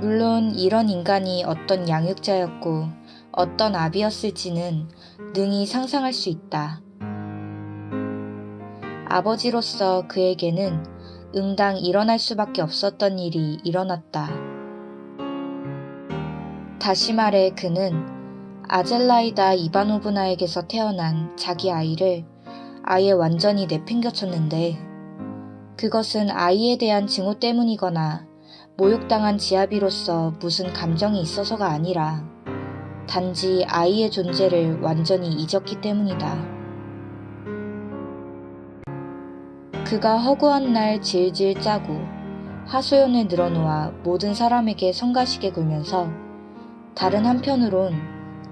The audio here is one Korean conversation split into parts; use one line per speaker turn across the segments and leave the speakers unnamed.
물론 이런 인간이 어떤 양육자였고 어떤 아비였을지는 능히 상상할 수 있다. 아버지로서 그에게는 응당 일어날 수밖에 없었던 일이 일어났다. 다시 말해 그는 아젤라이다 이바노브나에게서 태어난 자기 아이를 아예 완전히 내팽겨쳤는데, 그것은 아이에 대한 증오 때문이거나 모욕당한 지아비로서 무슨 감정이 있어서가 아니라 단지 아이의 존재를 완전히 잊었기 때문이다. 그가 허구한 날 질질 짜고 하소연을 늘어놓아 모든 사람에게 성가시게 굴면서 다른 한편으론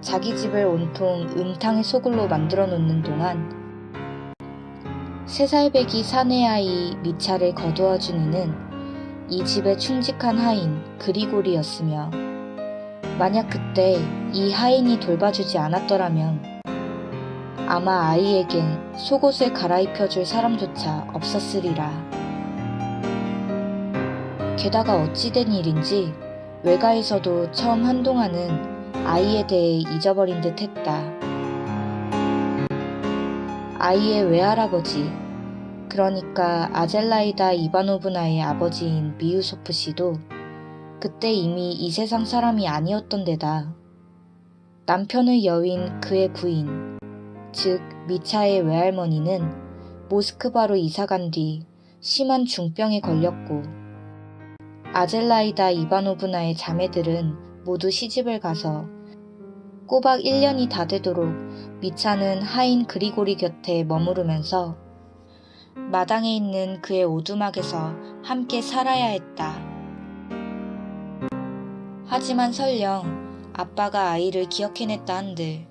자기 집을 온통 음탕의 소굴로 만들어 놓는 동안 3살배기 사내 아이 미차를 거두어준 이는 이 집의 충직한 하인 그리고리였으며, 만약 그때 이 하인이 돌봐주지 않았더라면 아마 아이에겐 속옷을 갈아입혀줄 사람조차 없었으리라. 게다가 어찌된 일인지 외가에서도 처음 한동안은 아이에 대해 잊어버린 듯 했다. 아이의 외할아버지, 그러니까 아젤라이다 이바노브나의 아버지인 미우소프 씨도 그때 이미 이 세상 사람이 아니었던 데다 남편의 여인 그의 부인, 즉 미차의 외할머니는 모스크바로 이사간 뒤 심한 중병에 걸렸고, 아젤라이다 이바노브나의 자매들은 모두 시집을 가서 꼬박 1년이 다 되도록 미차는 하인 그리고리 곁에 머무르면서 마당에 있는 그의 오두막에서 함께 살아야 했다. 하지만 설령 아빠가 아이를 기억해냈다 한들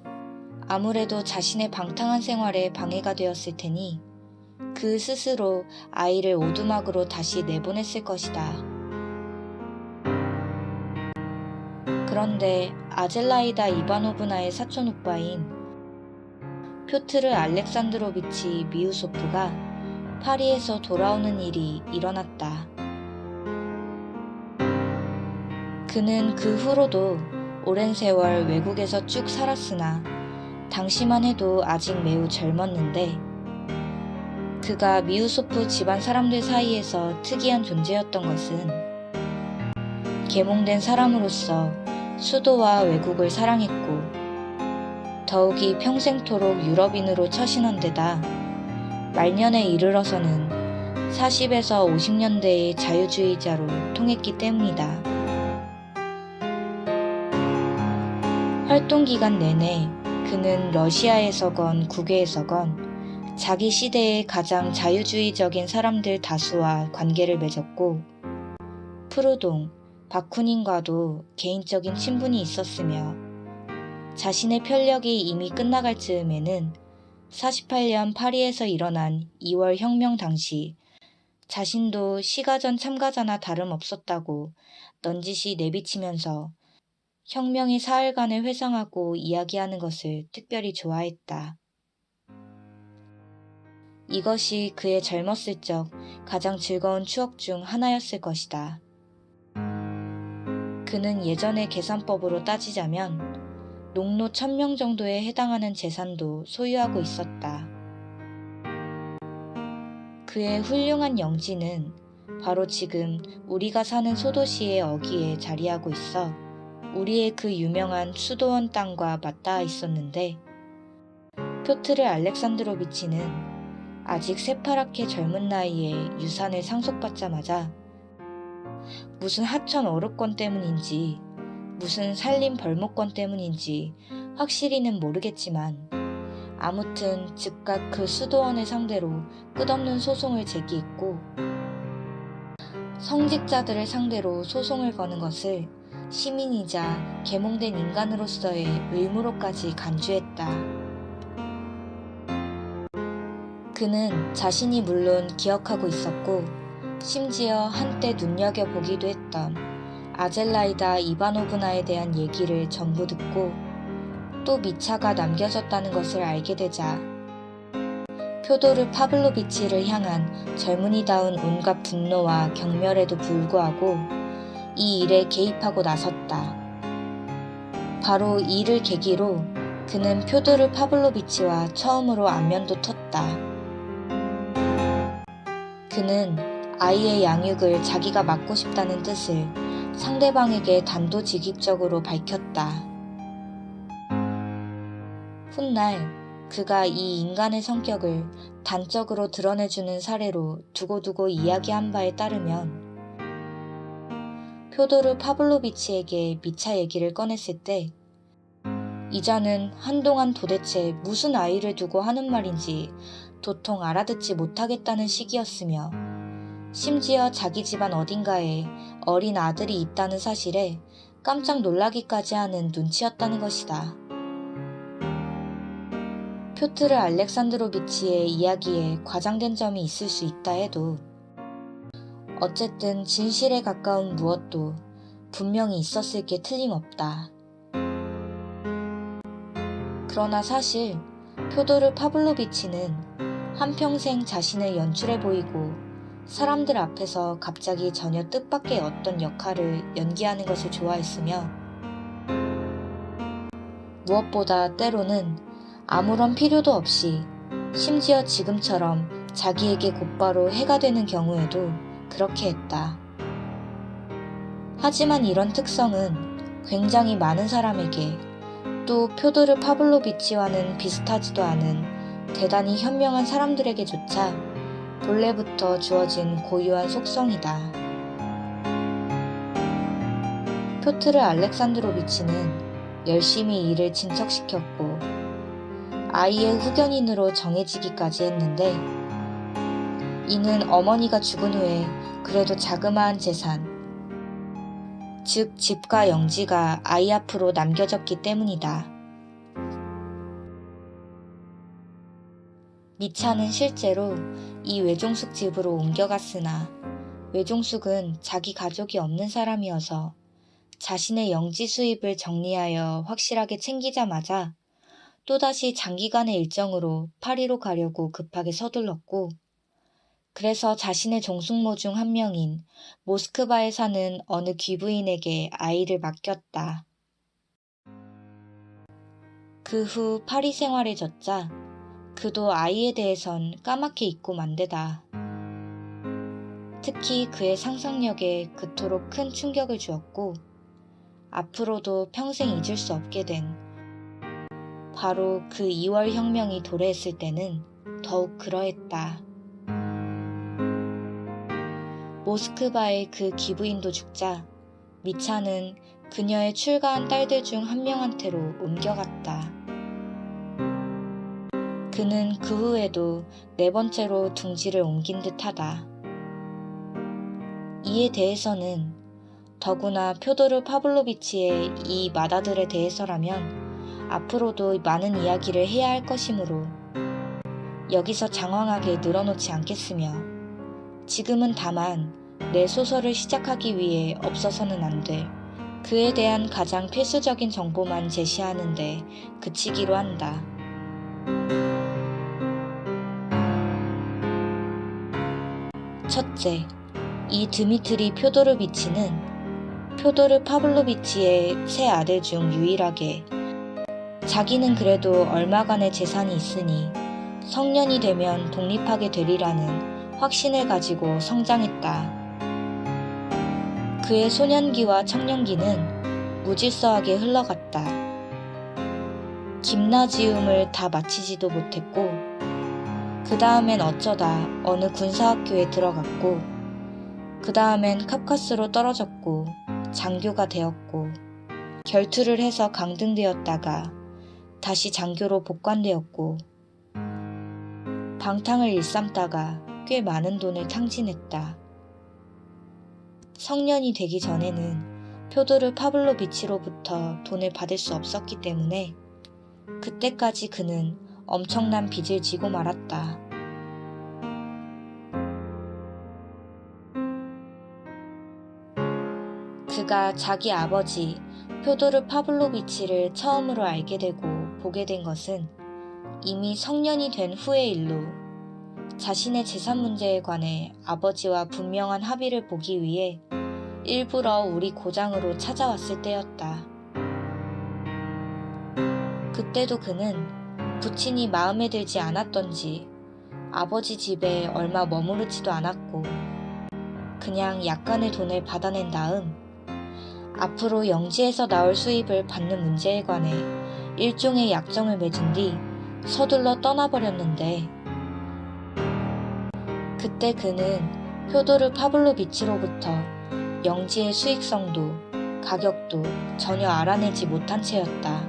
아무래도 자신의 방탕한 생활에 방해가 되었을 테니 그 스스로 아이를 오두막으로 다시 내보냈을 것이다. 그런데 아젤라이다 이바노브나의 사촌 오빠인 표트르 알렉산드로비치 미우소프가 파리에서 돌아오는 일이 일어났다. 그는 그 후로도 오랜 세월 외국에서 쭉 살았으나 당시만 해도 아직 매우 젊었는데, 그가 미우소프 집안 사람들 사이에서 특이한 존재였던 것은 계몽된 사람으로서 수도와 외국을 사랑했고, 더욱이 평생토록 유럽인으로 처신한 데다 말년에 이르러서는 40에서 50년대의 자유주의자로 통했기 때문이다. 활동기간 내내 그는 러시아에서건 국외에서건 자기 시대의 가장 자유주의적인 사람들 다수와 관계를 맺었고, 프루동, 바쿠닌과도 개인적인 친분이 있었으며, 자신의 편력이 이미 끝나갈 즈음에는 48년 파리에서 일어난 2월 혁명 당시 자신도 시가전 참가자나 다름없었다고 넌지시 내비치면서 혁명의 사흘간을 회상하고 이야기하는 것을 특별히 좋아했다. 이것이 그의 젊었을 적 가장 즐거운 추억 중 하나였을 것이다. 그는 예전의 계산법으로 따지자면 농노 1000명 정도에 해당하는 재산도 소유하고 있었다. 그의 훌륭한 영지는 바로 지금 우리가 사는 소도시의 어귀에 자리하고 있어 우리의 그 유명한 수도원 땅과 맞닿아 있었는데, 표트르 알렉산드로비치는 아직 새파랗게 젊은 나이에 유산을 상속받자마자 무슨 하천 어르권 때문인지 무슨 산림 벌목권 때문인지 확실히는 모르겠지만 아무튼 즉각 그 수도원을 상대로 끝없는 소송을 제기했고, 성직자들을 상대로 소송을 거는 것을 시민이자 계몽된 인간으로서의 의무로까지 간주했다. 그는 자신이 물론 기억하고 있었고 심지어 한때 눈여겨보기도 했던 아젤라이다 이바노브나에 대한 얘기를 전부 듣고 또 미차가 남겨졌다는 것을 알게 되자 표도르 파블로비치를 향한 젊은이다운 온갖 분노와 경멸에도 불구하고 이 일에 개입하고 나섰다. 바로 이 일을 계기로 그는 표도르 파블로비치와 처음으로 안면도 텄다. 그는 아이의 양육을 자기가 맡고 싶다는 뜻을 상대방에게 단도직입적으로 밝혔다. 훗날 그가 이 인간의 성격을 단적으로 드러내주는 사례로 두고두고 이야기한 바에 따르면 표도르 파블로비치에게 미차 얘기를 꺼냈을 때 이자는 한동안 도대체 무슨 아이를 두고 하는 말인지 도통 알아듣지 못하겠다는 시기였으며 심지어 자기 집안 어딘가에 어린 아들이 있다는 사실에 깜짝 놀라기까지 하는 눈치였다는 것이다. 표트르 알렉산드로비치의 이야기에 과장된 점이 있을 수 있다 해도 어쨌든 진실에 가까운 무엇도 분명히 있었을 게 틀림없다. 그러나 사실 표도르 파블로비치는 한평생 자신을 연출해 보이고 사람들 앞에서 갑자기 전혀 뜻밖의 어떤 역할을 연기하는 것을 좋아했으며 무엇보다 때로는 아무런 필요도 없이 심지어 지금처럼 자기에게 곧바로 해가 되는 경우에도 그렇게 했다. 하지만 이런 특성은 굉장히 많은 사람에게 또 표도르 파블로비치와는 비슷하지도 않은 대단히 현명한 사람들에게조차 본래부터 주어진 고유한 속성이다. 표트르 알렉산드로비치는 열심히 일을 진척시켰고 아이의 후견인으로 정해지기까지 했는데 이는 어머니가 죽은 후에 그래도 자그마한 재산, 즉 집과 영지가 아이 앞으로 남겨졌기 때문이다. 미차는 실제로 이 외종숙 집으로 옮겨갔으나 외종숙은 자기 가족이 없는 사람이어서 자신의 영지 수입을 정리하여 확실하게 챙기자마자 또다시 장기간의 일정으로 파리로 가려고 급하게 서둘렀고 그래서 자신의 종숙모 중 한 명인 모스크바에 사는 어느 귀부인에게 아이를 맡겼다. 그 후 파리 생활에 젖자 그도 아이에 대해선 까맣게 잊고 만대다. 특히 그의 상상력에 그토록 큰 충격을 주었고 앞으로도 평생 잊을 수 없게 된 바로 그 2월 혁명이 도래했을 때는 더욱 그러했다. 모스크바의 그 기부인도 죽자 미차는 그녀의 출가한 딸들 중 한 명한테로 옮겨갔다. 그는 그 후에도 4번째로 둥지를 옮긴 듯하다. 이에 대해서는 더구나 표도르 파블로비치의 이 맏아들에 대해서라면 앞으로도 많은 이야기를 해야 할 것이므로 여기서 장황하게 늘어놓지 않겠으며 지금은 다만 내 소설을 시작하기 위해 없어서는 안 될 그에 대한 가장 필수적인 정보만 제시하는데 그치기로 한다. 첫째, 이 드미트리 표도르비치는 표도르 파블로비치의 세 아들 중 유일하게 자기는 그래도 얼마간의 재산이 있으니 성년이 되면 독립하게 되리라는 확신을 가지고 성장했다. 그의 소년기와 청년기는 무질서하게 흘러갔다. 김나지움을 다 마치지도 못했고 그 다음엔 어쩌다 어느 군사학교에 들어갔고 그 다음엔 카카스로 떨어졌고 장교가 되었고 결투를 해서 강등되었다가 다시 장교로 복관되었고 방탕을 일삼다가 꽤 많은 돈을 탕진했다. 성년이 되기 전에는 표도르 파블로비치로부터 돈을 받을 수 없었기 때문에 그때까지 그는 엄청난 빚을 지고 말았다. 그가 자기 아버지 표도르 파블로비치를 처음으로 알게 되고 보게 된 것은 이미 성년이 된 후의 일로 자신의 재산 문제에 관해 아버지와 분명한 합의를 보기 위해 일부러 우리 고장으로 찾아왔을 때였다. 그때도 그는 부친이 마음에 들지 않았던지 아버지 집에 얼마 머무르지도 않았고 그냥 약간의 돈을 받아낸 다음 앞으로 영지에서 나올 수입을 받는 문제에 관해 일종의 약정을 맺은 뒤 서둘러 떠나버렸는데 그때 그는 표도르 파블로비치로부터 영지의 수익성도 가격도 전혀 알아내지 못한 채였다.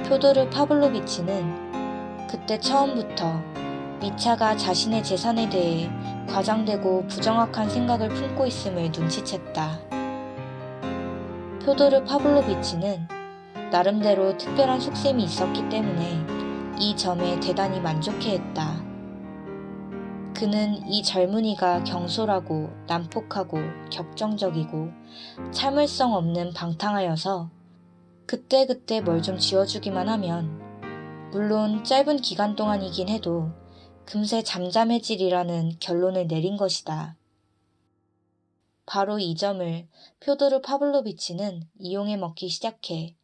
표도르 파블로비치는 그때 처음부터 미차가 자신의 재산에 대해 과장되고 부정확한 생각을 품고 있음을 눈치챘다. 표도르 파블로비치는 나름대로 특별한 속셈이 있었기 때문에 이 점에 대단히 만족해했다. 그는 이 젊은이가 경솔하고 난폭하고 격정적이고 참을성 없는 방탕하여서 그때그때 뭘 좀 지어주기만 하면 물론 짧은 기간 동안이긴 해도 금세 잠잠해지리라는 결론을 내린 것이다. 바로 이 점을 표도르 파블로비치는 이용해 먹기 시작해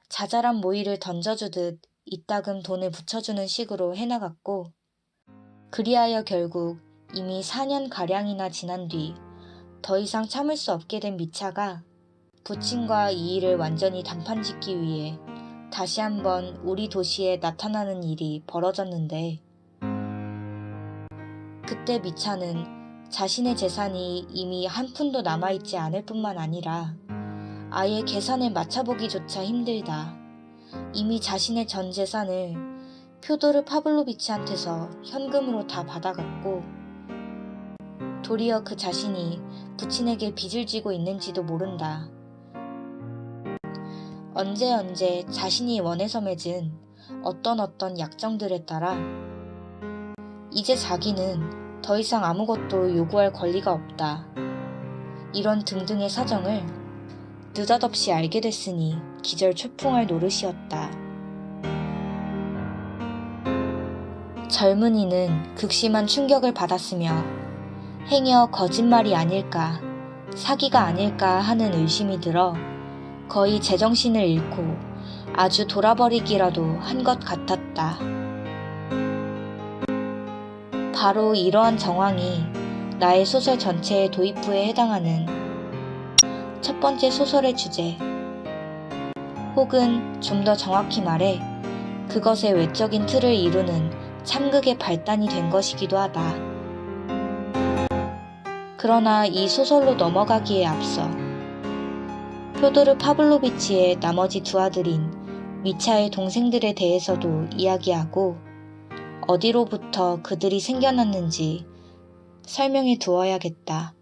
자잘한 모이를 던져주듯 이따금 돈을 붙여주는 식으로 해나갔고 그리하여 결국 이미 4년가량이나 지난 뒤 더 이상 참을 수 없게 된 미차가 부친과 이 일을 완전히 단판짓기 위해 다시 한번 우리 도시에 나타나는 일이 벌어졌는데 그때 미차는 자신의 재산이 이미 한 푼도 남아있지 않을 뿐만 아니라 아예 계산을 맞춰보기조차 힘들다. 이미 자신의 전 재산을 표도르 파블로비치한테서 현금으로 다 받아갔고 도리어 그 자신이 부친에게 빚을 지고 있는지도 모른다. 언제 자신이 원해서 맺은 어떤 약정들에 따라 이제 자기는 더 이상 아무것도 요구할 권리가 없다. 이런 등등의 사정을 느닷없이 알게 됐으니 기절초풍할 노릇이었다. 젊은이는 극심한 충격을 받았으며 행여 거짓말이 아닐까, 사기가 아닐까 하는 의심이 들어 거의 제정신을 잃고 아주 돌아버리기라도 한 것 같았다. 바로 이러한 정황이 나의 소설 전체의 도입부에 해당하는 첫 번째 소설의 주제, 혹은 좀 더 정확히 말해 그것의 외적인 틀을 이루는 참극의 발단이 된 것이기도 하다. 그러나 이 소설로 넘어가기에 앞서 표도르 파블로비치의 나머지 두 아들인 미차의 동생들에 대해서도 이야기하고 어디로부터 그들이 생겨났는지 설명해 두어야겠다.